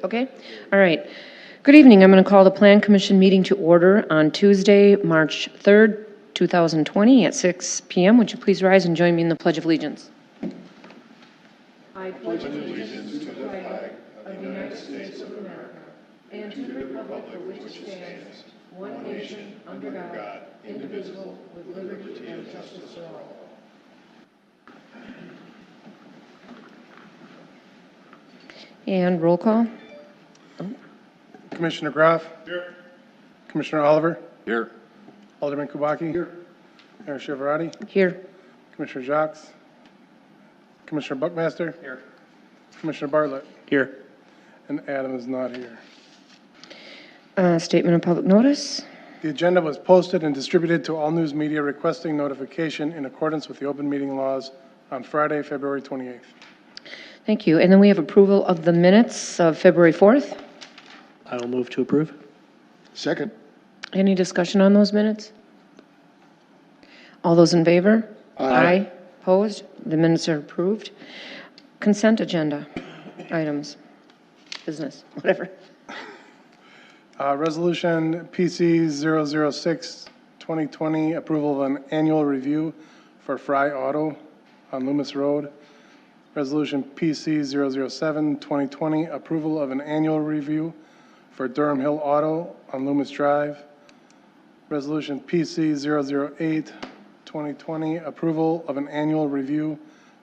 Okay. All right. Good evening. I'm going to call the Plan Commission meeting to order on Tuesday, March 3rd, 2020 at 6 p.m. Would you please rise and join me in the Pledge of Allegiance? I pledge allegiance to the flag of the United States of America and to the republic for which it stands, one nation, under God, indivisible, with liberty and justice for all. And roll call. Commissioner Graff. Here. Commissioner Oliver. Here. Alderman Kubaki. Here. Mayor Shivarati. Here. Commissioner Jacques. Commissioner Buckmaster. Here. Commissioner Bartlett. Here. And Adam is not here. Statement of public notice. The agenda was posted and distributed to all news media requesting notification in accordance with the open meeting laws on Friday, February 28th. Thank you. And then we have approval of the minutes of February 4th. I will move to approve. Second. Any discussion on those minutes? All those in favor? Aye. Opposed? The minutes are approved. Consent agenda items, business, whatever. Resolution PC 006-2020, approval of an annual review for Fry Auto on Loomis Road. Resolution PC 007-2020, approval of an annual review for Durham Hill Auto on Loomis Drive. Resolution PC 008-2020, approval of an annual review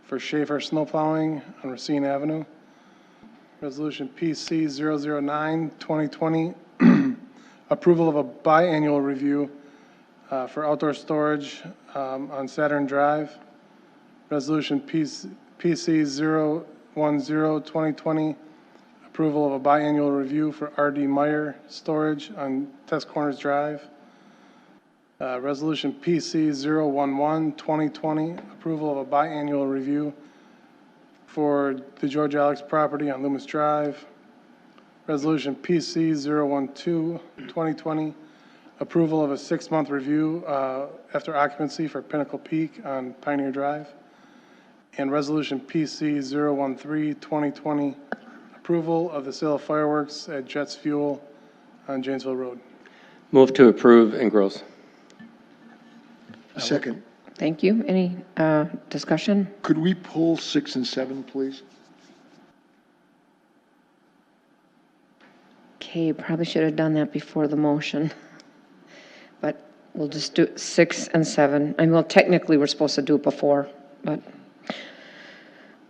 for Schaefer Snow Plowing on Racine Avenue. Resolution PC 009-2020, approval of a biannual review for outdoor storage on Saturn Drive. Resolution PC 010-2020, approval of a biannual review for RD Meyer Storage on Test Corners Drive. Resolution PC 011-2020, approval of a biannual review for the George Alex property on Loomis Drive. Resolution PC 012-2020, approval of a 6-month review after occupancy for Pinnacle Peak on Pioneer Drive. And Resolution PC 013-2020, approval of the sale of fireworks at Jets Fuel on Janesville Road. Move to approve and gross. Second. Thank you. Any discussion? Could we pull 6 and 7, please? Okay, probably should have done that before the motion. But we'll just do 6 and 7. I mean, well, technically, we're supposed to do it before, but.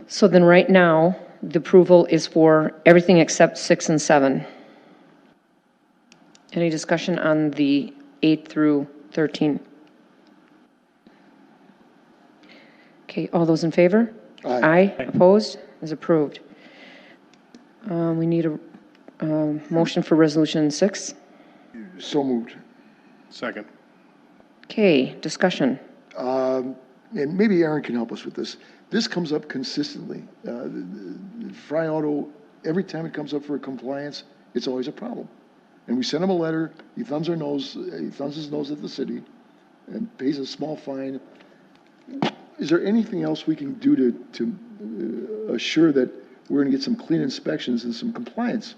So then right now, the approval is for everything except 6 and 7. Any discussion on the 8 through 13? Okay, all those in favor? Aye. Opposed? Is approved. We need a motion for resolution 6. So moved. Second. Okay, discussion. And maybe Aaron can help us with this. This comes up consistently. Fry Auto, every time it comes up for compliance, it's always a problem. And we send him a letter, he thumbs his nose at the city and pays a small fine. Is there anything else we can do to assure that we're going to get some clean inspections and some compliance?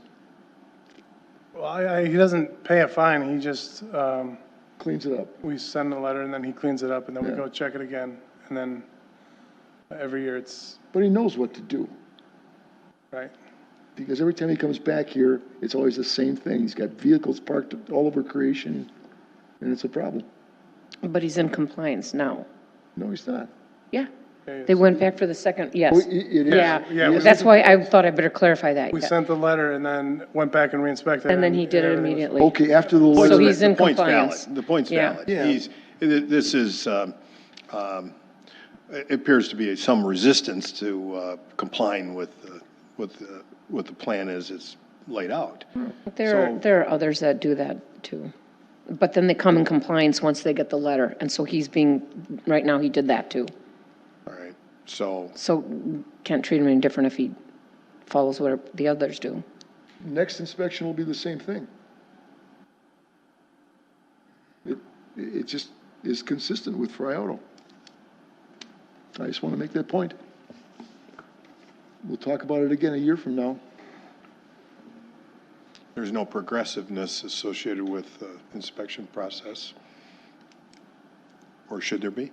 Well, he doesn't pay a fine, he just, Cleans it up. we send a letter and then he cleans it up and then we Yeah. go check it again. And then every year it's, But he knows what to do. right. Because every time he comes back here, it's always the same thing. He's got vehicles parked all over Creation, and it's a problem. But he's in compliance now. No, he's not. Yeah. Okay, They went back for the second, yes. Well, it is. Yeah, Yeah, that's why I thought I better clarify that. We sent the letter and then went back and re-inspected. And then he did it everything was- immediately. Okay, after the So letter. he's in The point's compliance. valid. The point's Yeah. valid. Yeah. This is, it appears to be some resistance to complying with what the plan is it's laid out. There are others that do that too. But then they come in compliance once they get the letter. And so right now he did that too. All right, so, So can't treat him any different if he follows what the others do. Next inspection will be the same thing. It just is consistent with Fry Auto. I just want to make that point. We'll talk about it again a year from now. there's no progressiveness associated with the inspection process. Or should there be?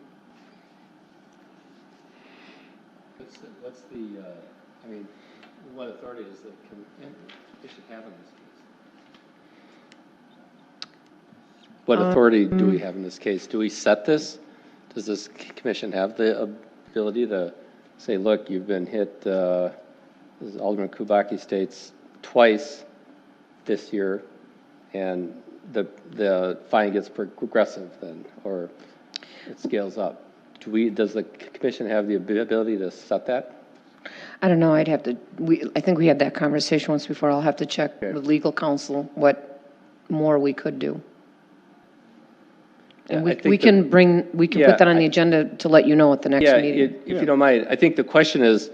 What's the, I mean, what authority does the commission have in this case? What authority do we have in this case? Do we set this? Does this commission have the ability to say, look, you've been hit, as Alderman Kubaki states, twice this year, and the fine gets progressive then, or it scales up? Does the commission have the ability to set that? I don't know, I'd have to, I think we had that conversation once before. I'll have to check Okay. with legal counsel what more we could do. And Yeah, I think we can Yeah, put that on the agenda to let you know at the next Yeah, meeting. if you don't mind, I think the question is,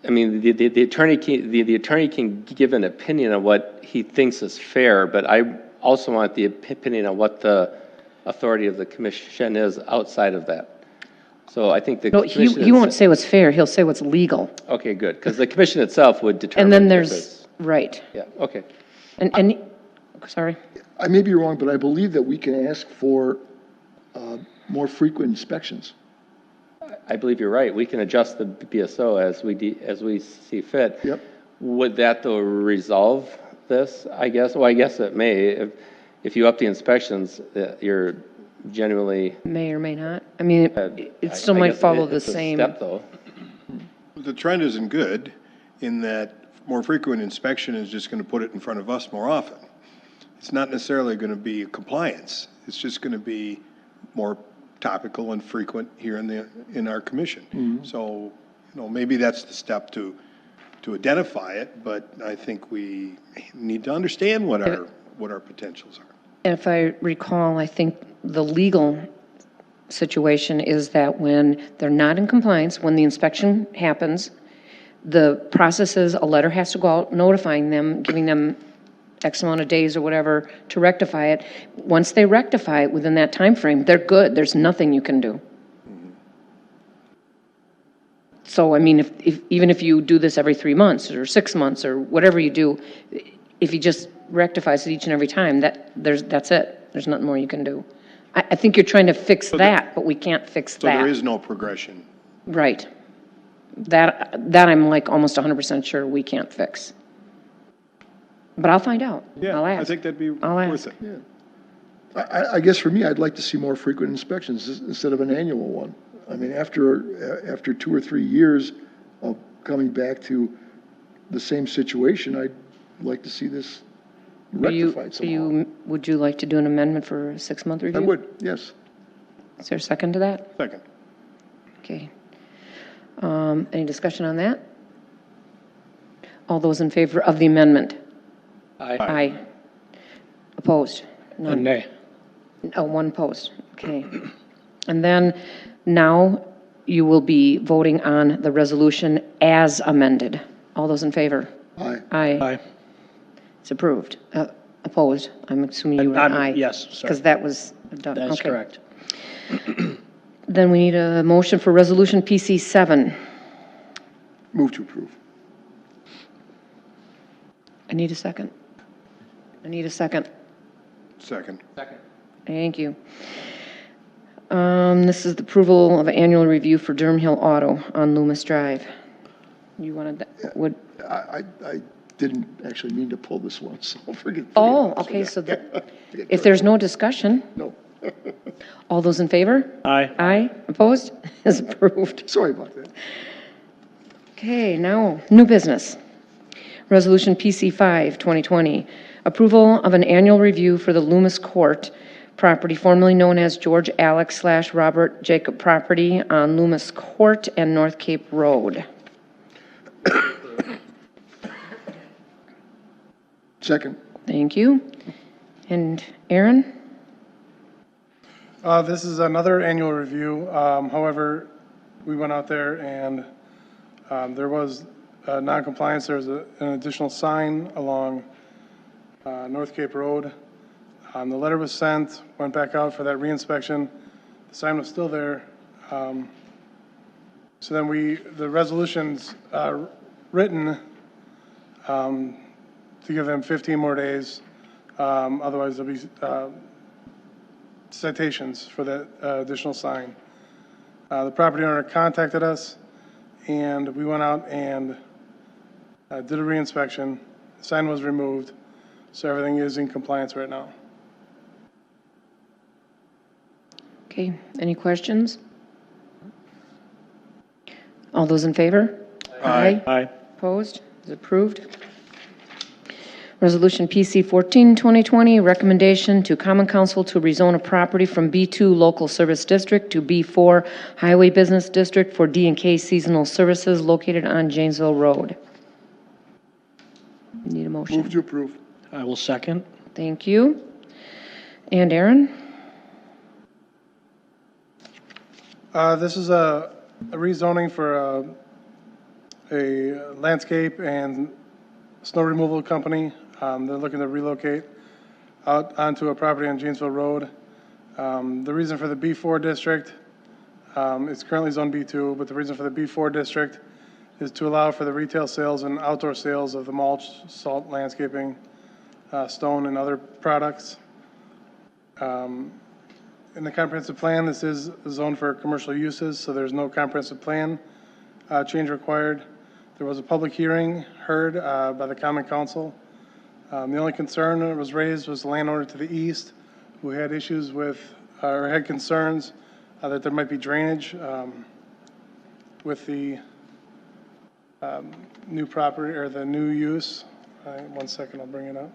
I mean, the attorney can give an opinion on what he thinks is fair, but I also want the opinion on what the authority of the commission is outside of that. So I think the No, commission he won't say what's fair, he'll say what's legal. Okay, good, because the commission itself would determine. And then if there's, it's- right. Yeah, okay. And, sorry. I may be wrong, but I believe that we can ask for more frequent inspections. I believe you're right. We can adjust the BSO as we see fit. Yep. Would that though resolve this? I guess. Well, I guess it may. If you up the inspections, you're genuinely. May or may not. I mean, it still I might guess follow the it's a same. step though. The trend isn't good in that more frequent inspection is just going to put it in front of us more often. It's not necessarily going to be compliance. It's just going to be more topical and frequent here in our commission. So, maybe that's the step to identify it, but I think we need to understand what our potentials are. And if I recall, I think the legal situation is that when they're not in compliance, when the inspection happens, the process is a letter has to go out notifying them, giving them X amount of days or whatever to rectify it. Once they rectify it within that time frame, they're good. There's nothing you can do. So, I mean, even if you do this every 3 months or 6 months or whatever you do, if you just rectifies it each and every time, that's it. There's nothing more you can do. I think you're trying to fix that, but we can't fix So there that. is no progression. Right. That I'm like almost 100% sure we can't fix. But I'll find out. I'll ask. I think that'd be I'll worth ask. it. I guess for me, I'd like to see more frequent inspections instead of an annual one. I mean, after 2 or 3 years of coming back to the same situation, I'd like to see this rectified somehow. Would you like to do an amendment for a 6-month review? I would, yes. Is there a second to that? Second. Okay. Any discussion on that? All those in favor of the amendment? Aye. Opposed? None. Nay. Oh, one opposed. Okay. And then now you will be voting on the resolution as amended. All those in favor? Aye. Aye. It's approved. Opposed? I'm assuming you were aye. Yes, sorry. Because that was done. That is Okay. correct. Then we need a motion for resolution PC 7. Move to approve. I need a second. Second. Thank you. This is the approval of annual review for Durham Hill Auto on Loomis Drive. You wanted that, I didn't actually mean to pull this one, so forget. oh, okay, so if there's no discussion, No, all those in favor? Aye. Aye, opposed? Is approved. sorry about that. Okay, now, new business. Resolution PC 5, 2020, approval of an annual review for the Loomis Court property formerly known as George Alex / Robert Jacob property on Loomis Court and North Cape Road. Second. Thank you. And Aaron? This is another annual review. However, we went out there and there was non-compliance. There was an additional sign along North Cape Road. The letter was sent, went back out for that reinspection. The sign was still there. So then the resolution's written to to give them 15 more days. Otherwise, there'll be citations for that additional sign. The property owner contacted us, and we went out and did a reinspection. The sign was removed, so everything is in compliance right now. Okay, any questions? All those in favor? Aye. Aye. Opposed? Is approved. Resolution PC 14, 2020, recommendation to Common Council to rezone a property from B2 Local Service District to B4 Highway Business District for D&K Seasonal Services located on Janesville Road. Need a motion? Move to approve. I will second. Thank you. And Aaron? This is a rezoning for a landscape and snow removal company. They're looking to relocate out onto a property on Janesville Road. The reason for the B4 district, it's currently zone B2, but the reason for the B4 district is to allow for the retail sales and outdoor sales of the mulch, salt, landscaping, stone, and other products. In the comprehensive plan, this is zoned for commercial uses, so there's no comprehensive plan change required. There was a public hearing heard by the Common Council. The only concern that was raised was the landowner to the east, who had issues with, or had concerns that there might be drainage with the new property or the new use. One second, I'll bring it up.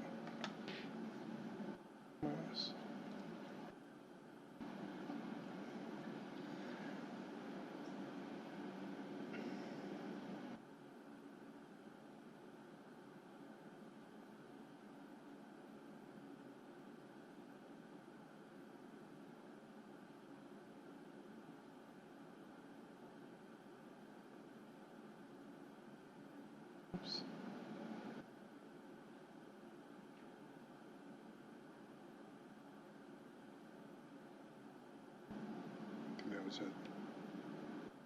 That was it.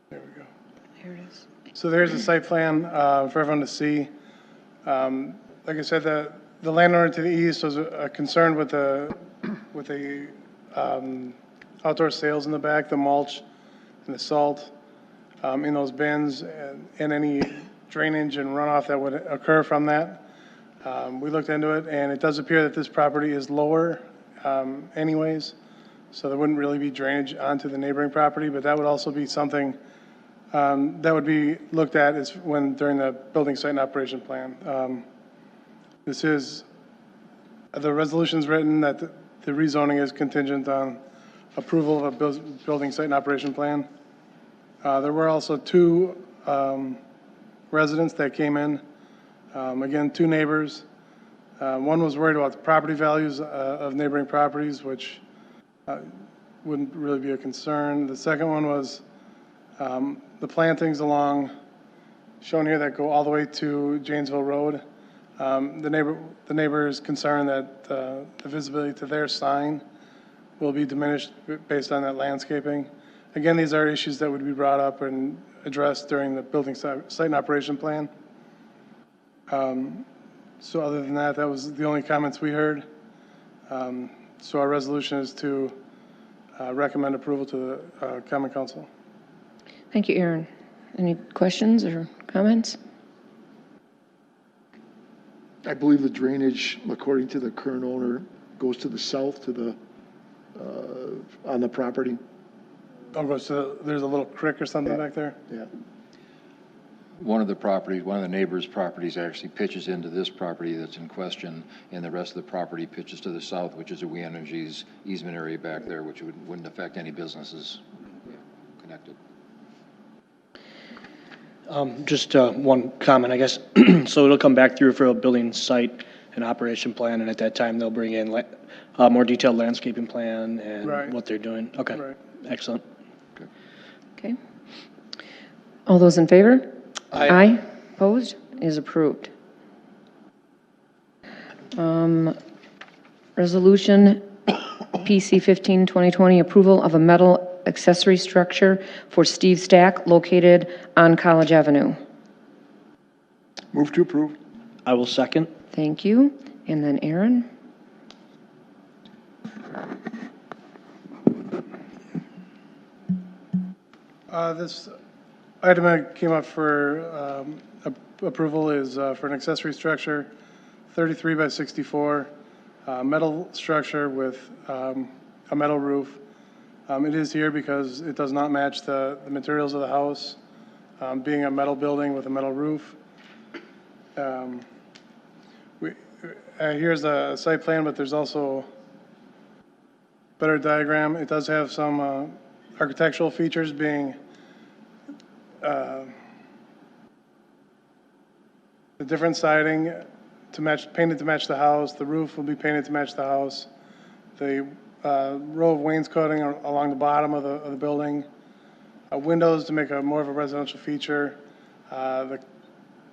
There we go. There it is. So there's a site plan for everyone to see. Like I said, the landowner to the east was concerned with the outdoor sales in the back, the mulch and the salt in those bins, and any drainage and runoff that would occur from that. We looked into it, and it does appear that this property is lower anyways, so there wouldn't really be drainage onto the neighboring property, but that would also be something that would be looked at is when during the building site and operation plan. This is, the resolution's written that the rezoning is contingent on approval of a building site and operation plan. There were also two residents that came in, again, two neighbors. One was worried about the property values of neighboring properties, which wouldn't really be a concern. The second one was the plantings along, shown here, that go all the way to Janesville Road. The neighbor is concerned that the visibility to their sign will be diminished based on that landscaping. Again, these are issues that would be brought up and addressed during the building site and operation plan. So other than that, that was the only comments we heard. So our resolution is to recommend approval to the Common Council. Thank you, Aaron. Any questions or comments? I believe the drainage, according to the current owner, goes to the south to the, on the property. There's a little creek or something back there? Yeah. One of the neighbor's properties actually pitches into this property that's in question, and the rest of the property pitches to the south, which is a We Energies easement area back there, which wouldn't affect any businesses connected. Just one comment, I guess. So it'll come back through for a building site and operation plan, and at that time, they'll bring in more detailed landscaping plan and Right. what they're doing. Okay, Right. excellent. Okay. All those in favor? Aye. Opposed? Is approved. Resolution PC 15, 2020, approval of a metal accessory structure for Steve Stack located on College Avenue. Move to approve. I will second. Thank you. And then Aaron? This item that came up for approval is for an accessory structure, 33 by 64, metal structure with a metal roof. It is here because it does not match the materials of the house, being a metal building with a metal roof. Here's a site plan, but there's also a better diagram. It does have some architectural features being the different siding to match, painted to match the house. The roof will be painted to match the house. The row of wainscoting along the bottom of the building. Windows to make more of a residential feature. The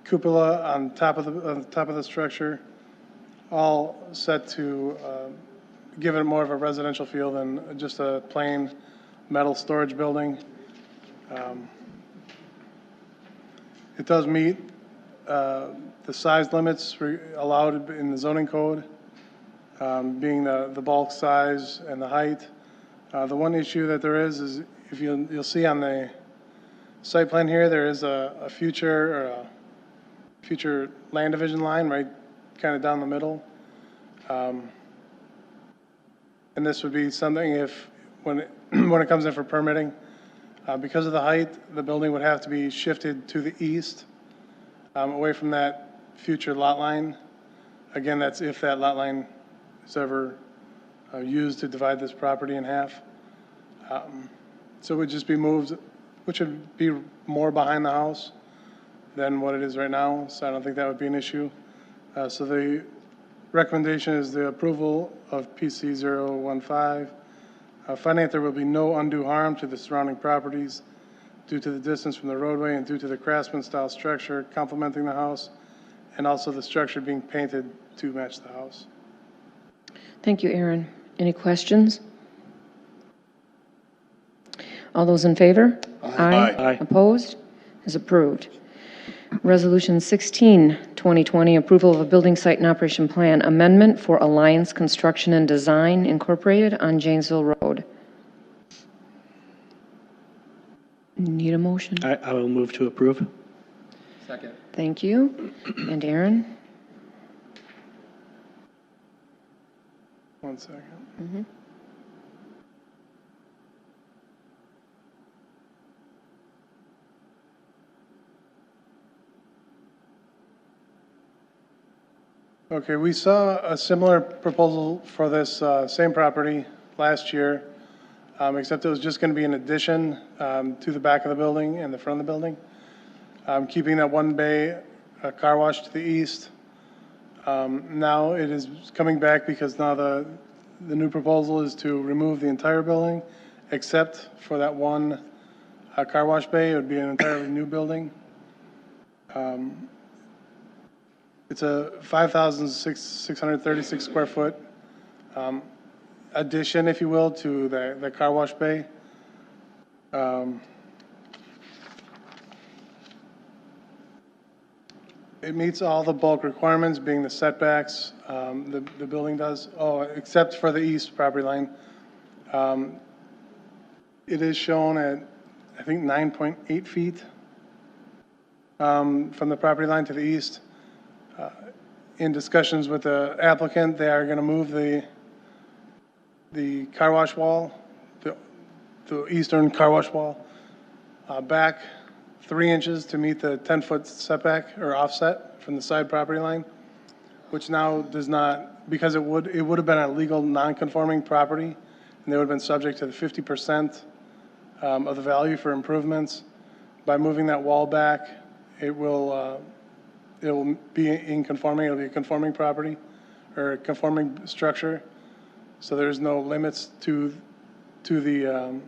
cupola on top of the structure, all set to give it more of a residential feel than just a plain metal storage building. It does meet the size limits allowed in the zoning code, being the bulk size and the height. The one issue that there is if you'll see on the site plan here, there is a future land division line right kind of down the middle. And this would be something if, when it comes in for permitting, because of the height, the building would have to be shifted to the east, away from that future lot line. Again, that's if that lot line is ever used to divide this property in half. So it would just be moved, which would be more behind the house than what it is right now, so I don't think that would be an issue. So the recommendation is the approval of PC 015, finding that there will be no undue harm to the surrounding properties due to the distance from the roadway and due to the craftsman-style structure complementing the house, and also the structure being painted to match the house. Thank you, Aaron. Any questions? All those in favor? Aye. Aye. Opposed? Is approved. Resolution 16, 2020, approval of a building site and operation plan amendment for Alliance Construction and Design Incorporated on Janesville Road. Need a motion? I will move to approve. Second. Thank you. And Aaron? 1 second. Mm-hmm. Okay, we saw a similar proposal for this same property last year, except it was just going to be an addition to the back of the building and the front of the building, keeping that one bay car wash to the east. Now it is coming back because now the new proposal is to remove the entire building, except for that one car wash bay. It would be an entirely new building. It's a 5,636 square foot addition, if you will, to the car wash bay. It meets all the bulk requirements, being the setbacks. The building does, except for the east property line. It is shown at, I think, 9.8 feet from the property line to the east. In discussions with the applicant, they are going to move the car wash wall, the eastern car wash wall, back 3 inches to meet the 10-foot setback or offset from the side property line, which now does not, because it would have been a legal non-conforming property, and they would have been subject to the 50% of the value for improvements. By moving that wall back, it will be in conforming. It'll be a conforming property or a conforming structure. So there's no limits to the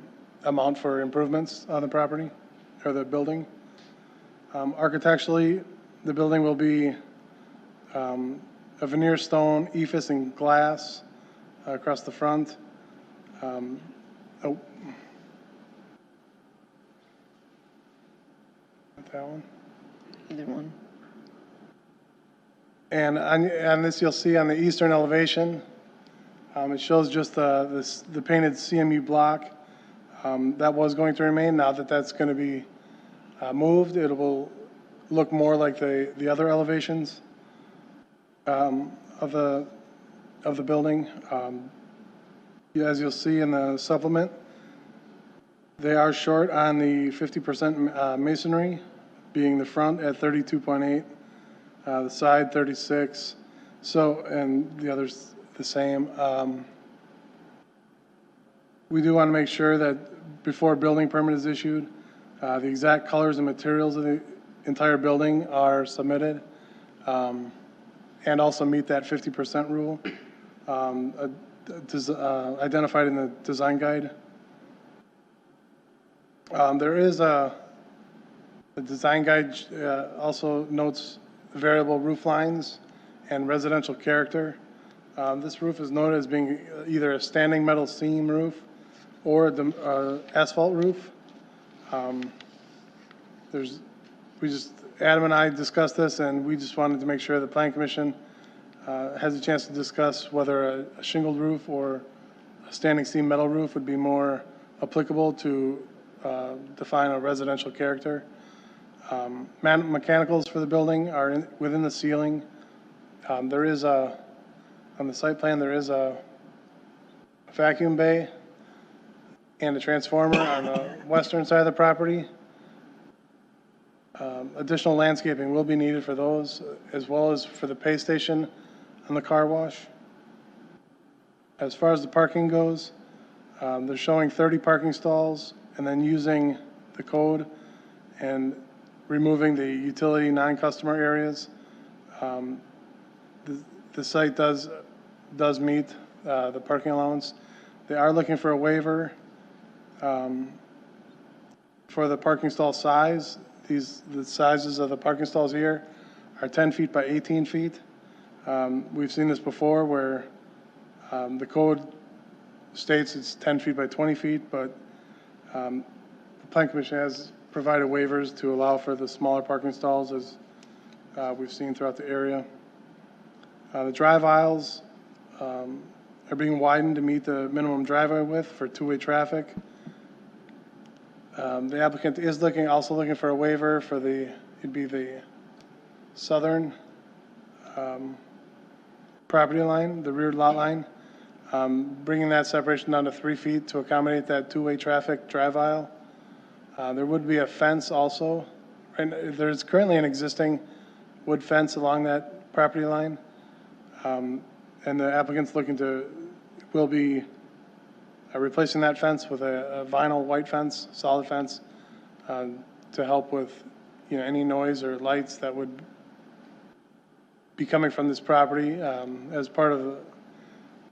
amount for improvements on the property or the building. Architecturally, the building will be a veneer stone, ephes, and glass across the front. Not that one. Either one. And on this, you'll see on the eastern elevation, it shows just the painted CMU block. That was going to remain. Now that that's going to be moved, it will look more like the other elevations of the building. As you'll see in the supplement, they are short on the 50% masonry, being the front at 32.8, the side 36, so, and the others the same. We do want to make sure that before a building permit is issued, the exact colors and materials of the entire building are submitted, and also meet that 50% rule identified in the design guide. There is the design guide also notes variable roof lines and residential character. This roof is noted as being either a standing metal seam roof or the asphalt roof. Adam and I discussed this, and we just wanted to make sure the Plan Commission has a chance to discuss whether a shingled roof or a standing seam metal roof would be more applicable to define a residential character. Mechanicals for the building are within the ceiling. On the site plan, there is a vacuum bay and a transformer on the western side of the property. Additional landscaping will be needed for those, as well as for the pay station on the car wash. As far as the parking goes, they're showing 30 parking stalls, and then using the code and removing the utility non-customer areas. The site does meet the parking allowance. They are looking for a waiver for the parking stall size. The sizes of the parking stalls here are 10 feet by 18 feet. We've seen this before where the code states it's 10 feet by 20 feet, but the Plan Commission has provided waivers to allow for the smaller parking stalls, as we've seen throughout the area. The drive aisles are being widened to meet the minimum driveway width for two-way traffic. The applicant is also looking for a waiver for it'd be the southern property line, the rear lot line, bringing that separation down to 3 feet to accommodate that two-way traffic drive aisle. There would be a fence also, and there's currently an existing wood fence along that property line, and the applicant's will be replacing that fence with a vinyl white fence, solid fence, to help with any noise or lights that would be coming from this property, as part of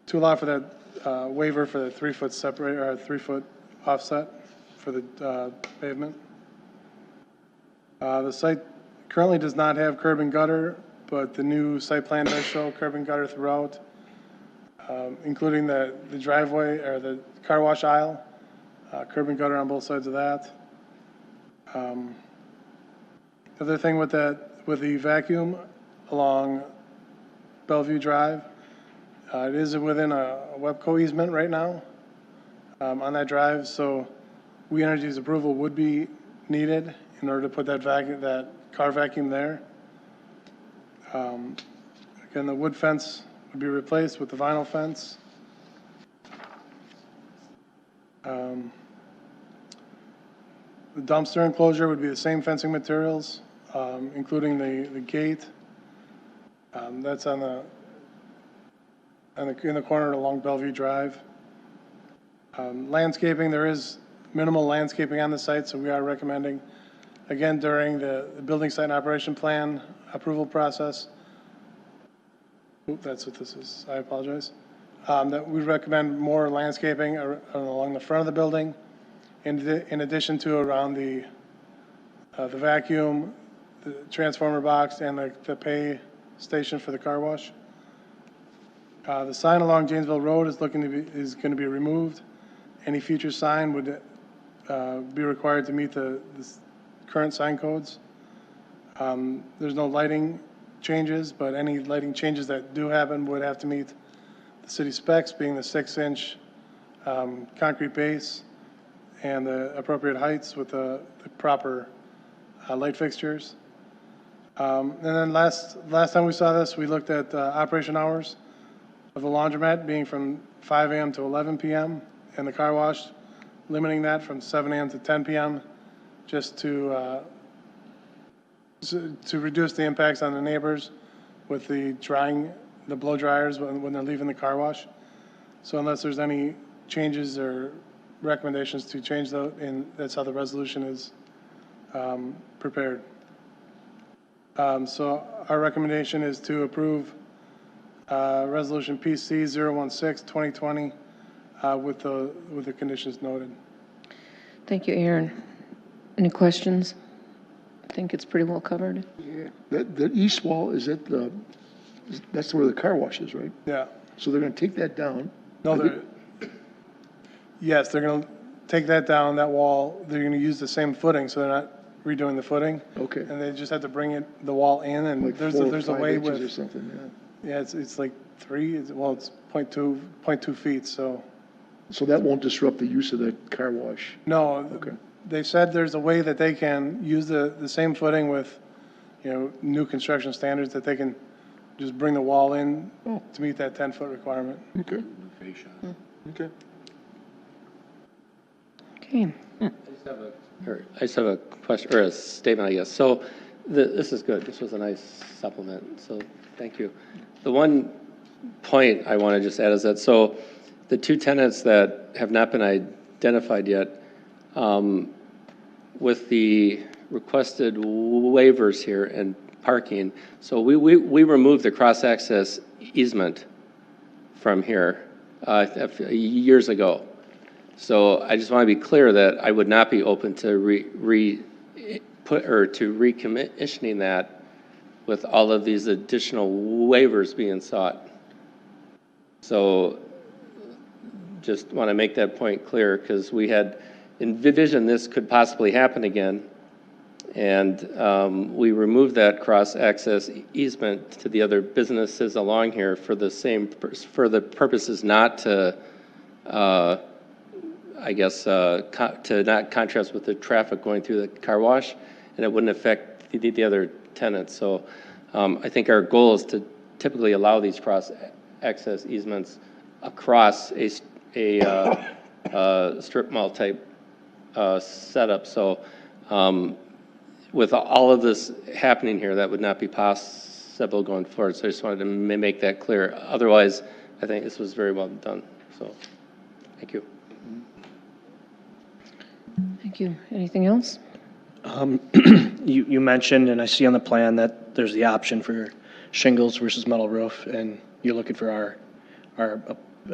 to allow for that waiver for the 3 foot separate or 3 foot offset for the pavement. The site currently does not have curb and gutter, but the new site plan does show curb and gutter throughout, including the driveway or the car wash aisle, curb and gutter on both sides of that. The other thing with the vacuum along Bellevue Drive, it is within a WEPCO easement right now on that drive, so We Energy's approval would be needed in order to put that car vacuum there. Again, the wood fence would be replaced with the vinyl fence. The dumpster enclosure would be the same fencing materials, including the gate. That's in the corner along Bellevue Drive. Landscaping, there is minimal landscaping on the site, so we are recommending, again, during the building site and operation plan approval process. That's what this is, I apologize. That we recommend more landscaping along the front of the building, in addition to around the vacuum, the transformer box, and the pay station for the car wash. The sign along Janesville Road is going to be removed. Any future sign would be required to meet the current sign codes. There's no lighting changes, but any lighting changes that do happen would have to meet the city specs, being the 6-inch concrete base and the appropriate heights with the proper light fixtures. And then last time we saw this, we looked at operation hours of the laundromat being from 5 a.m. to 11 p.m. and the car wash, limiting that from 7 a.m. to 10 p.m. just to reduce the impacts on the neighbors with the blow dryers when they're leaving the car wash. So unless there's any changes or recommendations to change those, and that's how the resolution is prepared. So our recommendation is to approve Resolution PC 016-2020 with the conditions noted. Thank you, Aaron. Any questions? I think it's pretty well covered. Yeah. That east wall, that's where the car wash is, right? Yeah. So they're gonna take that down. No, yes, they're going to take that down, that wall. They're going to use the same footing, so they're not redoing the footing. Okay. And they just have to bring the wall in, and Like there's 4 or a 5 way inches with. or something, yeah. Yeah, it's like 3, it's 0.2 feet, so. So that won't disrupt the use of the car wash? No, Okay. they said there's a way that they can use the same footing with, new construction standards, that they can just bring the wall in to meet that 10-foot requirement. Okay. Okay. Okay. I just have a question, or a statement, I guess. So this is good. This was a nice supplement, so thank you. The one point I want to just add is that, so the 2 tenants that have not been identified yet, with the requested waivers here and parking, so we removed the cross-access easement from here years ago. So I just want to be clear that I would not be open to recommissioning that with all of these additional waivers being sought. So just want to make that point clear, because we had envisioned this could possibly happen again, and we removed that cross-access easement to the other businesses along here for the purposes not to to not contrast with the traffic going through the car wash, and it wouldn't affect the other tenants. So I think our goal is to typically allow these cross-access easements across a strip mall type setup. So with all of this happening here, that would not be possible going forward. So I just wanted to make that clear. Otherwise, I think this was very well done. So thank you. Thank you. Anything else? You mentioned, and I see on the plan that there's the option for shingles versus metal roof, and you're looking for our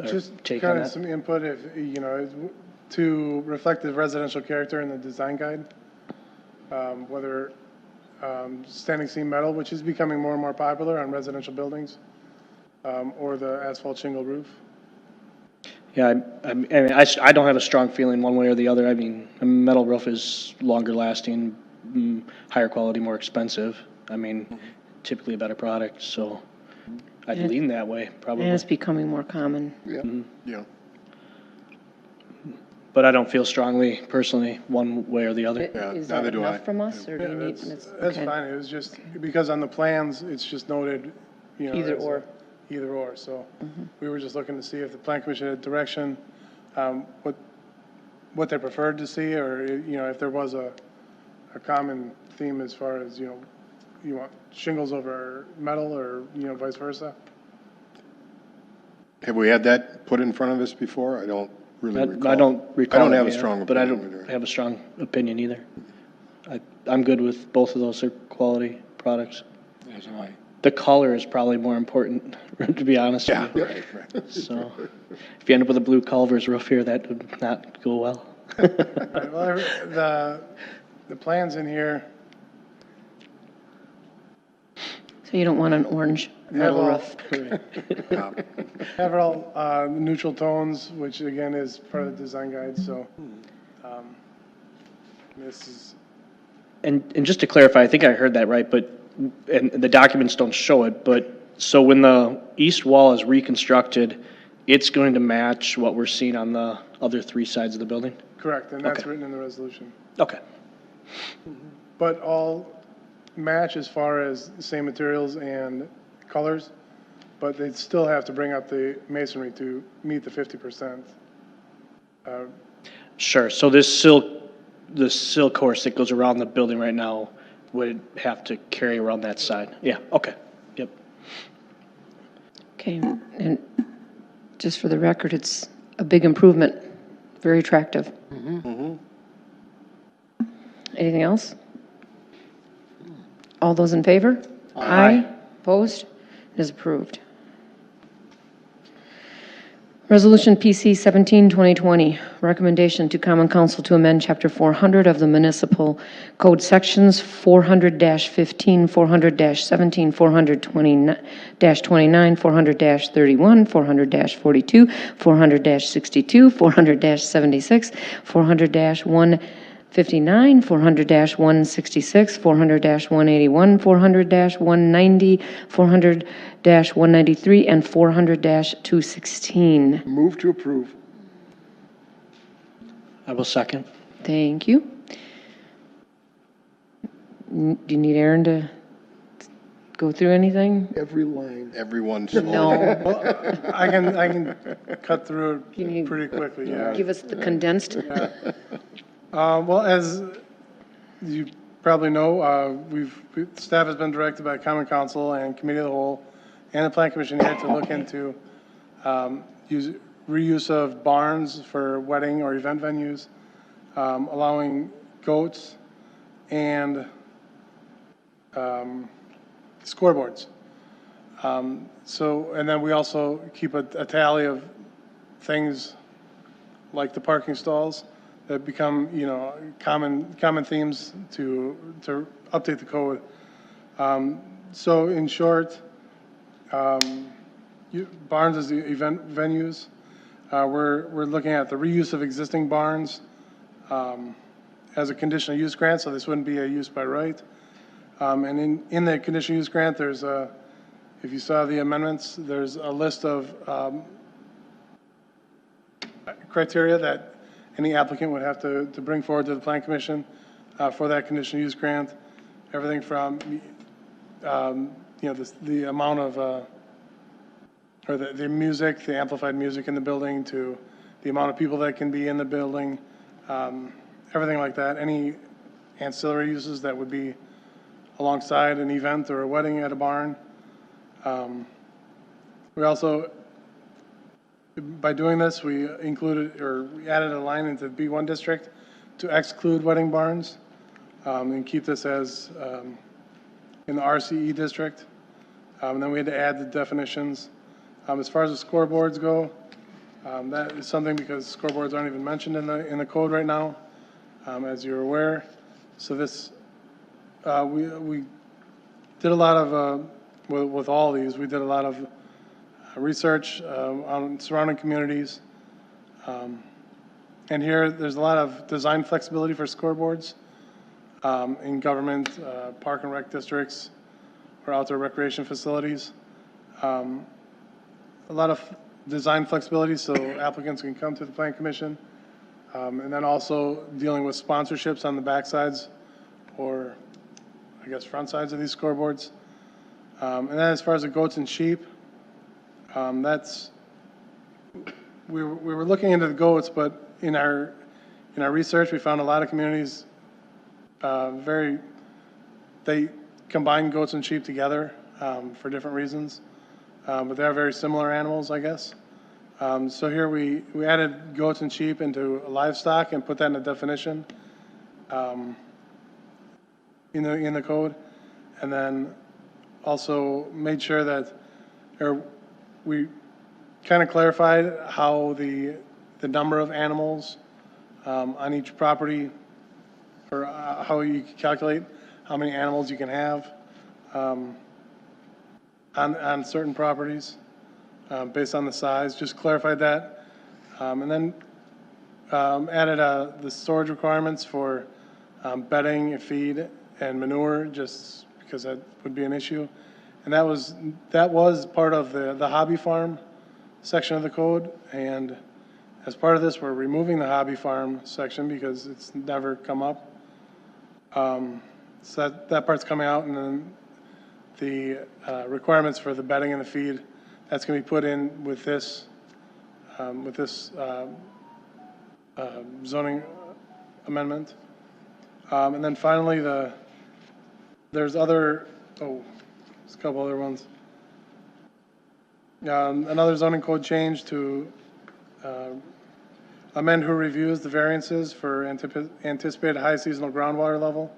Just take on kind of that. some input, if, to reflect the residential character in the design guide, whether standing seam metal, which is becoming more and more popular on residential buildings, or the asphalt shingle roof. Yeah, I mean, I don't have a strong feeling one way or the other. I mean, a metal roof is longer lasting, higher quality, more expensive. I mean, typically a better product, so I'd lean that way, probably. And it's becoming more common. Yeah. Yeah. But I don't feel strongly, personally, one way or the other. Yeah, Uh, Is that neither do I. enough from us, or do you need? That's okay. fine, it was just, because on the plans, it's just noted, Either as or. Either or, so we were just looking to see if the plan commission had direction, what they preferred to see, or, if there was a common theme as far as, you want shingles over metal, or, vice versa. Have we had that put in front of us before? I don't really recall. I don't recall. I don't it, have a yeah, strong but I opinion. don't have a strong opinion either. I'm good with both of those. They're quality products. As am I. The color is probably more important, to be honest with you. Right. So if you end up with a blue Culver's roof here, that would not go well. All right, well, the plans in here So you don't want an orange metal roof? have all neutral tones, which again is part of the design guide, so this is, And just to clarify, I think I heard that right, but and the documents don't show it, but, so when the east wall is reconstructed, it's going to match what we're seeing on the other three sides of the building? Correct, and that's Okay. written in the resolution. Okay. But all match as far as the same materials and colors, but they'd still have to bring up the masonry to meet the 50%. Sure, so the sill course that goes around the building right now would have to carry around that side? Yeah, okay, yep. Okay, and just for the record, it's a big improvement, very attractive. Anything else? All those in favor? Aye. Opposed? It is approved. Resolution PC 17-2020, recommendation to Common Council to amend Chapter 400 of the Municipal Code Sections 400-15, 400-17, 400-29, 400-31, 400-42, 400-62, 400-76, 400-159, 400-166, 400-181, 400-190, 400-193, and 400-216. Move to approve. I will second. Thank you. Do you need Aaron to go through anything? Every line. Everyone. No. I can cut through Can you it pretty quickly, yeah. give us the condensed? Well, as you probably know, staff has been directed by Common Council and Committee of the Whole and the Plan Commission here to look into reuse of barns for wedding or event venues, allowing goats and scoreboards. And then we also keep a tally of things like the parking stalls that become, common themes to update the code. So in short, barns as the event venues. We're looking at the reuse of existing barns as a conditional use grant, so this wouldn't be a use by right. And in the conditional use grant, there's if you saw the amendments, there's a list of criteria that any applicant would have to bring forward to the Plan Commission for that conditional use grant. Everything from, the amount of, or the music, the amplified music in the building, to the amount of people that can be in the building, everything like that. Any ancillary uses that would be alongside an event or a wedding at a barn. We also, by doing this, we included, or we added a line into the B1 district to exclude wedding barns and keep this as in the RCE district. And then we had to add the definitions. As far as the scoreboards go, that is something because scoreboards aren't even mentioned in the code right now, as you're aware. So this, we did a lot of, with all these, we did a lot of research on surrounding communities. And here, there's a lot of design flexibility for scoreboards in government, park and rec districts, or outdoor recreation facilities. A lot of design flexibility so applicants can come to the Plan Commission. And then also dealing with sponsorships on the back sides or, I guess, front sides of these scoreboards. And then as far as the goats and sheep, we were looking into the goats, but in our research, we found a lot of communities they combine goats and sheep together for different reasons, but they are very similar animals, I guess. So here we added goats and sheep into livestock and put that in the definition in the code, and then also made sure that we kind of clarified how the number of animals on each property, or how you calculate how many animals you can have on certain properties based on the size. Just clarified that, and then added the storage requirements for bedding, feed, and manure, just because that would be an issue. And that was part of the hobby farm section of the code. And as part of this, we're removing the hobby farm section because it's never come up. So that part's coming out, and then the requirements for the bedding and the feed, that's going to be put in with this zoning amendment. And then finally, there's a couple other ones. Another zoning code change to amend who reviews the variances for anticipated high seasonal groundwater level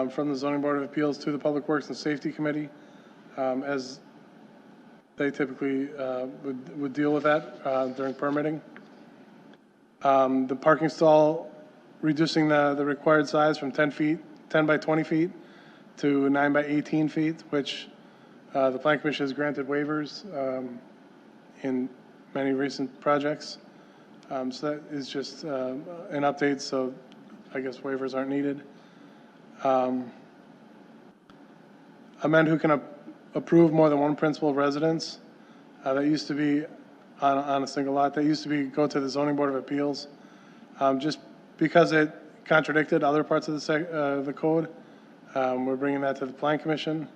from the Zoning Board of Appeals to the Public Works and Safety Committee, as they typically would deal with that during permitting. The parking stall, reducing the required size from 10 by 20 feet to 9 by 18 feet, which the Plan Commission has granted waivers in many recent projects. So that is just an update, so I guess waivers aren't needed. Amend who can approve more than one principal residence. That used to be on a single lot. That used to go to the Zoning Board of Appeals. Just because it contradicted other parts of the code, we're bringing that to the Plan Commission.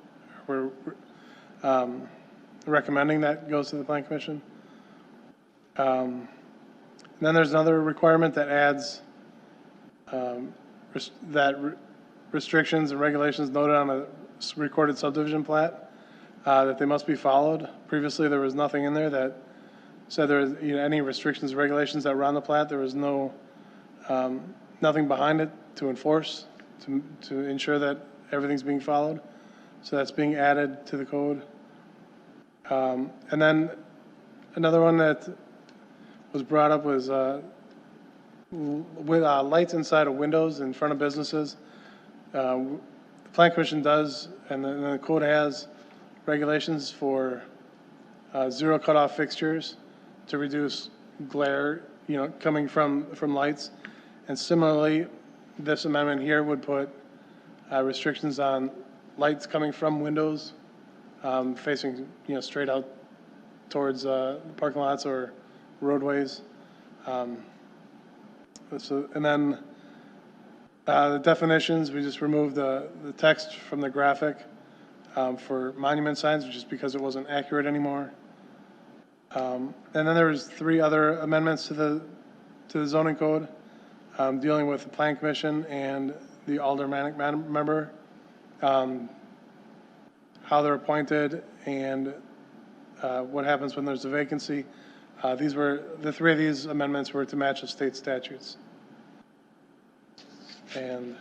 We're recommending that goes to the Plan Commission. And then there's another requirement that adds restrictions and regulations noted on a recorded subdivision plat that they must be followed. Previously, there was nothing in there that said there was any restrictions or regulations that were on the plat. There was nothing behind it to enforce, to ensure that everything's being followed. So that's being added to the code. And then another one that was brought up was with lights inside of windows in front of businesses. The Plan Commission does, and the code has regulations for zero cutoff fixtures to reduce glare, coming from lights. And similarly, this amendment here would put restrictions on lights coming from windows facing, straight out towards parking lots or roadways. And then the definitions, we just removed the text from the graphic for monument signs, just because it wasn't accurate anymore. And then there was 3 other amendments to the zoning code dealing with the Plan Commission and the aldermanic member, how they're appointed, and what happens when there's a vacancy. The 3 of these amendments were to match the state statutes. And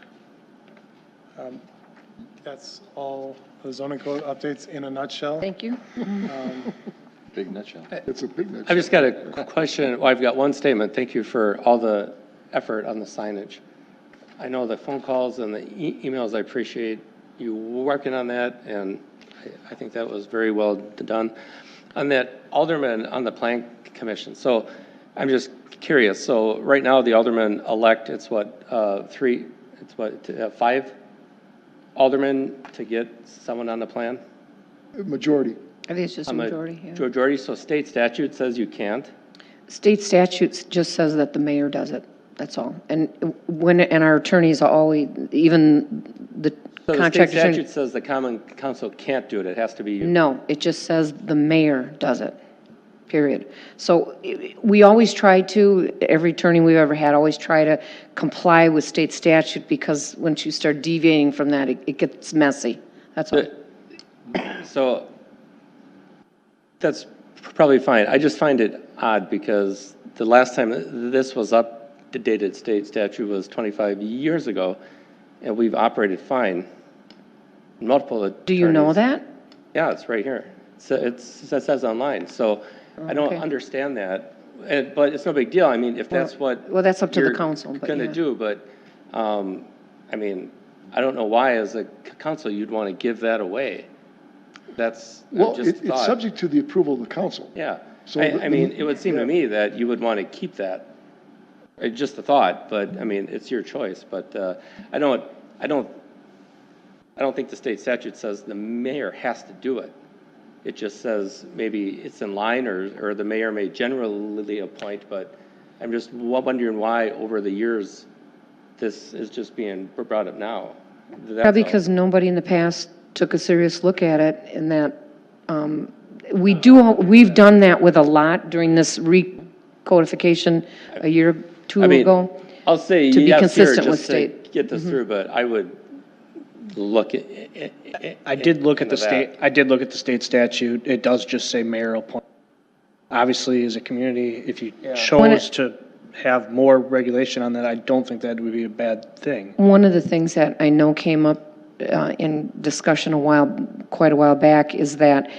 that's all the zoning code updates in a nutshell. Thank you. Big nutshell. It's a big nutshell. I've just got a question. Well, I've got one statement. Thank you for all the effort on the signage. I know the phone calls and the emails, I appreciate you working on that, and I think that was very well done. On that alderman on the Plan Commission, so I'm just curious. So right now the aldermen elect, it's what, 5 aldermen to get someone on the plan? Majority. I think it's just a majority, yeah. Majority, so state statute says you can't? State statute just says that the mayor does it, that's all. And and our attorneys are always, even the So the state contract attorney. statute says the common council can't do it, it has to be you. No, it just says the mayor does it, period. So we always try to, every attorney we've ever had, always try to comply with state statute, because once you start deviating from that, it gets messy, that's all. So that's probably fine. I just find it odd because the last time this was updated state statute was 25 years ago, and we've operated fine. Multiple attorneys. Do you know that? Yeah, it's right here. It says online, so I don't Okay. understand that. But it's no big deal. I mean, if that's what. Well, that's up to the you're council, but gonna yeah. do, but, I mean, I don't know why as a council you'd want to give that away. That's Well, just a it's thought. subject to the approval of the council. Yeah, So I mean, it would seem to me that you would want to keep that. Just a thought, but I mean, it's your choice, but I don't I don't think the state statute says the mayor has to do it. It just says maybe it's in line, or the mayor may generally appoint, but I'm just wondering why over the years this is just being brought up now. That's Probably all. because nobody in the past took a serious look at it, and that, we've done that with a lot during this recodification a year or two I mean, ago. I'll say to be yes here consistent with just to state. get this through, but I would look at. I did look at the into that. state, I did look at the state statute. It does just say mayor appoint. Obviously, as a community, if you When chose it- to have more regulation on that, I don't think that would be a bad thing. One of the things that I know came up in discussion quite a while back, is that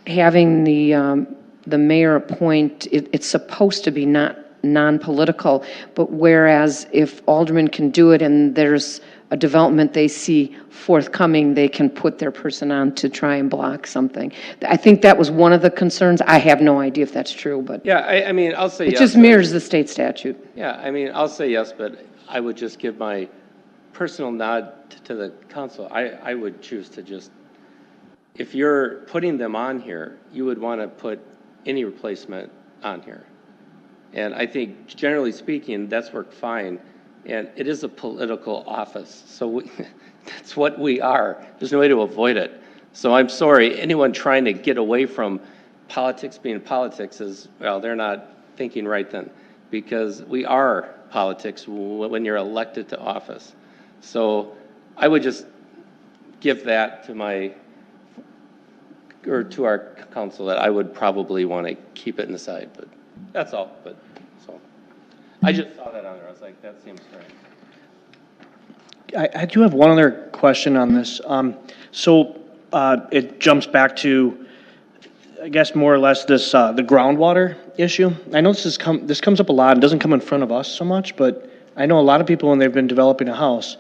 having the mayor appoint, it's supposed to be not non-political, but whereas if aldermen can do it and there's a development they see forthcoming, they can put their person on to try and block something. I think that was one of the concerns. I have no idea if that's true, but Yeah, I mean, I'll say it yes. just but- mirrors the state statute. Yeah, I mean, I'll say yes, but I would just give my personal nod to the council. I would choose to just, if you're putting them on here, you would want to put any replacement on here. And I think generally speaking, that's worked fine. And it is a political office, so that's what we are. There's no way to avoid it. So I'm sorry, anyone trying to get away from politics being politics is, well, they're not thinking right then, because we are politics when you're elected to office. So I would just give that to to our council, that I would probably want to keep it in the side, but that's all. But so I just saw that on there. I was like, that seems right. I do have one other question on this. It jumps back to, I guess, more or less this, the groundwater issue. I know this comes up a lot. It doesn't come in front of us so much, but I know a lot of people, when they've been developing a house,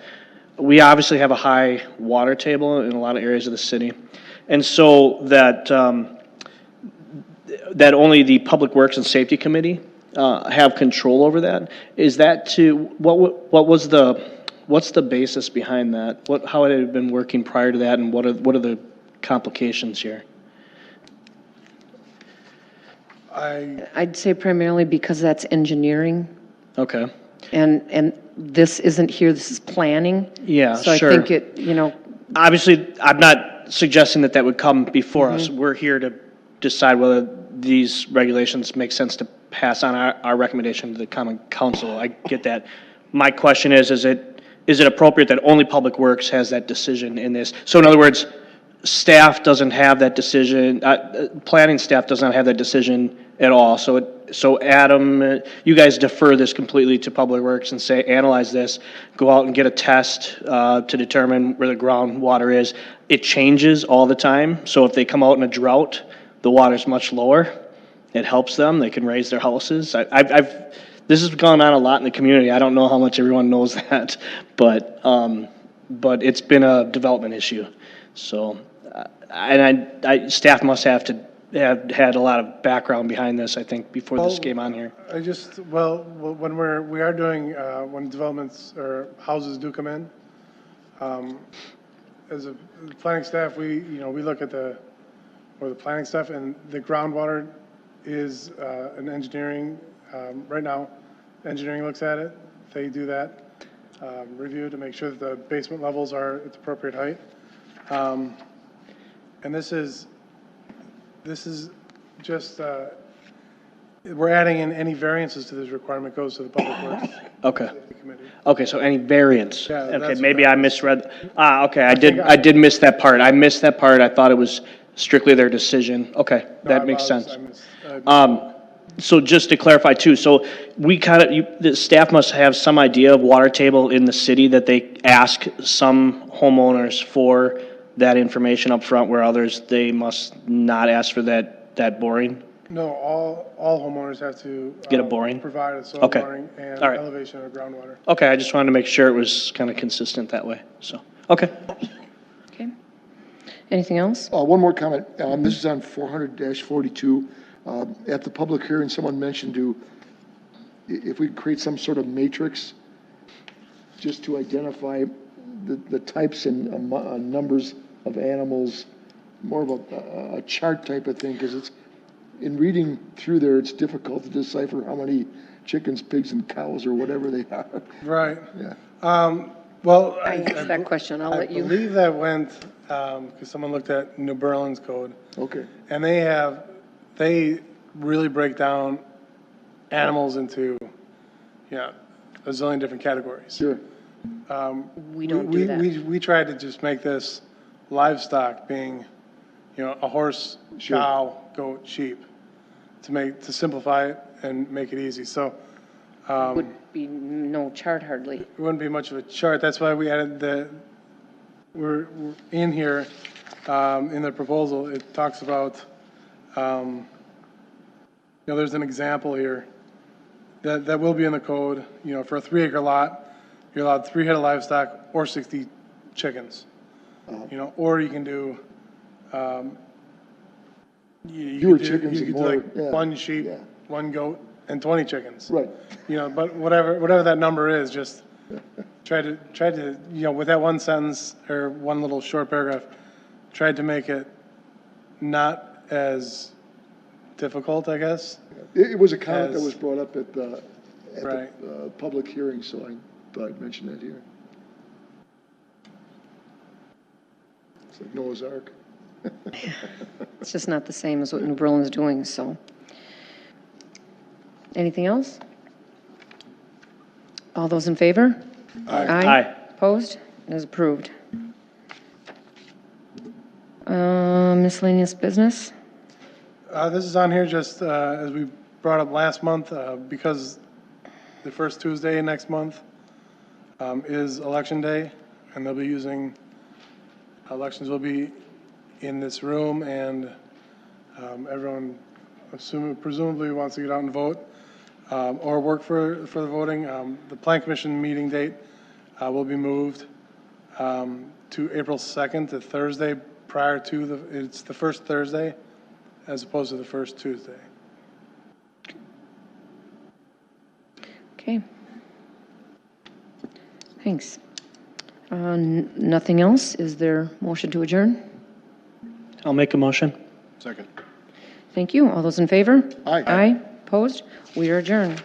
we obviously have a high water table in a lot of areas of the city. And so that only the Public Works and Safety Committee have control over that. Is that what's the basis behind that? How had it been working prior to that, and what are the complications here? I'd say primarily because that's engineering, Okay. and this isn't here, this is planning. Yeah, So sure. I think Obviously, I'm not suggesting that would come before us. We're here to decide whether these regulations make sense to pass on our recommendation to the common council. I get that. My question is it appropriate that only Public Works has that decision in this? So in other words, staff doesn't have that decision, planning staff does not have that decision at all. So Adam, you guys defer this completely to Public Works and say, analyze this, go out and get a test to determine where the groundwater is. It changes all the time. So if they come out in a drought, the water's much lower. It helps them. They can raise their houses. This has gone on a lot in the community. I don't know how much everyone knows that, but it's been a development issue. So, staff must have had a lot of background behind this, I think, before this came on here. When we are doing, when developments or houses do come in, as a planning staff, we look at the planning stuff, and the groundwater is an engineering, right now, engineering looks at it. They do that review to make sure that the basement levels are at the appropriate height. And this is just, we're adding in any variances to this requirement goes to the Public Works Okay. Safety Committee. Okay, so any variance? Yeah, Okay, that's maybe what I that misread. Okay, I did miss that part. I missed that part. I thought it was strictly their decision. Okay, No, that I makes apologize. sense. So just to clarify too, so the staff must have some idea of water table in the city, that they ask some homeowners for that information up front, where others, they must not ask for that boring? No, all homeowners have to. Get a boring? Provide a soil Okay. boring and All right. elevation of groundwater. Okay, I just wanted to make sure it was kind of consistent that way, so, okay. Okay. Anything else? One more comment. This is on 400-42. At the public hearing, someone mentioned if we could create some sort of matrix just to identify the types and numbers of animals, more of a chart type of thing, because it's, in reading through there, it's difficult to decipher how many chickens, pigs, and cows, or whatever they are. Right. Yeah. Well, I asked that question, I'll let I you. believe that went, because someone looked at New Berlin's code, Okay. and they really break down animals into, a zillion different categories. Sure. We don't do that. We tried to just make this livestock being, a horse, Sure. cow, goat, sheep, to simplify it and make it easy. So Would be no chart hardly. it wouldn't be much of a chart. That's why we added we're in here, in the proposal, it talks about, there's an example here that will be in the code, for a 3-acre lot, you're allowed 3 head of livestock or 60 chickens. Or you can do, Fewer chickens you and could do more, like yeah, 1 sheep, yeah. 1 goat, and 20 chickens. Right. But whatever that number is, just try to, with that one sentence or one little short paragraph, tried to make it not as difficult, I guess. It was a comment that As- was brought up at the Right. public hearing, so I thought I'd mention that here. It's like Noah's Ark. It's just not the same as what New Berlin's doing, so. Anything else? All those in favor? Aye. Opposed? It is approved. Miscellaneous business? This is on here just, as we brought up last month, because the first Tuesday next month, is election day, and they'll be elections will be in this room, and, everyone presumably wants to get out and vote, or work for the voting. The Plan Commission meeting date, will be moved, to April 2nd, to Thursday prior to it's the first Thursday as opposed to the first Tuesday. Okay. Thanks. Nothing else? Is there motion to adjourn? I'll make a motion. Second. Thank you. All those in favor? Aye. Aye. Opposed? We are adjourned.